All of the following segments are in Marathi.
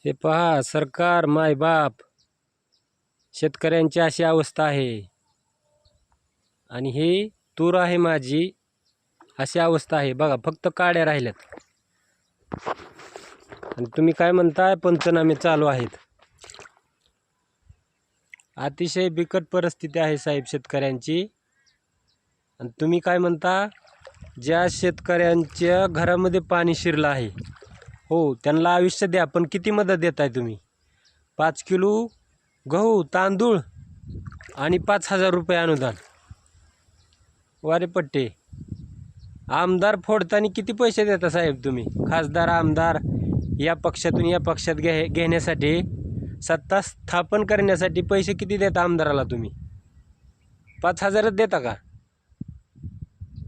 हे पहा, सरकार, मायबाप, शेतकऱ्यांची अशी अवस्था आहे. आणि ही तूर आहे माझी, अशी अवस्था आहे. बघा, फक्त काड्या राहिल्यात. आणि तुम्ही काय म्हणताय, पंचनामे चालू आहेत. अतिशय बिकट परिस्थिती आहे साहेब शेतकऱ्यांची. आणि तुम्ही काय म्हणता, ज्या शेतकऱ्यांच्या घरामध्ये पाणी शिरलं आहे, हो, त्यांना आयुष्य द्या, पण किती मदत देताय तुम्ही? 5 किलो गहू, तांदूळ आणि 5,000 रुपये अनुदान. वारे पट्टे, आमदार फोडताना किती पैसे देता साहेब तुम्ही? खासदार, आमदार या पक्षातून या पक्षात घेण्यासाठी, सत्ता स्थापन करण्यासाठी पैसे किती देता आमदाराला तुम्ही? 5,000च देता का?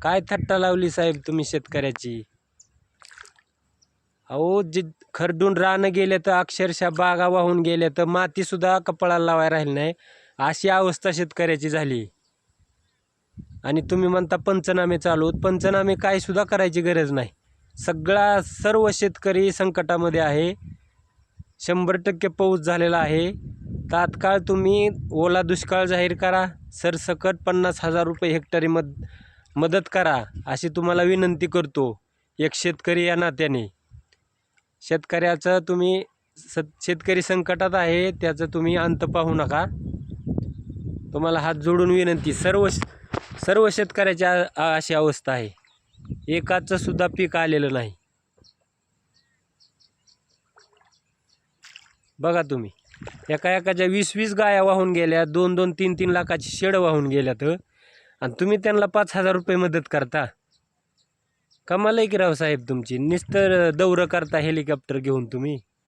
काय थट्टा लावली साहेब तुम्ही शेतकऱ्याची? अहो, जे खरडून रानं गेले तर अक्षरशः बागा वाहून गेल्या, तर मातीसुद्धा कपाळाला लावायला राहिली नाही, अशी अवस्था शेतकऱ्याची झाली. आणि तुम्ही म्हणता पंचनामे चालू. पंचनामे काय सुद्धा करायची गरज नाही. सर्व शेतकरी संकटामध्ये आहे. 100% पाऊस झालेला आहे. तात्काळ तुम्ही ओला दुष्काळ जाहीर करा. सरसकट 50,000 रुपये हेक्टरी मदत करा, अशी तुम्हाला विनंती करतो एक शेतकरी या नात्याने. शेतकऱ्याचं तुम्ही शेतकरी संकटात आहे, त्याचं तुम्ही अंत पाहू नका. तुम्हाला हात जोडून विनंती. सर्व शेतकऱ्याची अशी अवस्था आहे. एकाचं सुद्धा पीक आलेलं नाही. बघा तुम्ही, एकाच्या 20-20 गाया वाहून गेल्या, 2-2, 3-3 लाखाची शेड वाहून गेल्यात, आणि तुम्ही त्यांना 5,000 रुपये मदत करता. कमाल आहे की राव साहेब तुमची. नुसतं दौरं करता हेलिकॉप्टर घेऊन तुम्ही.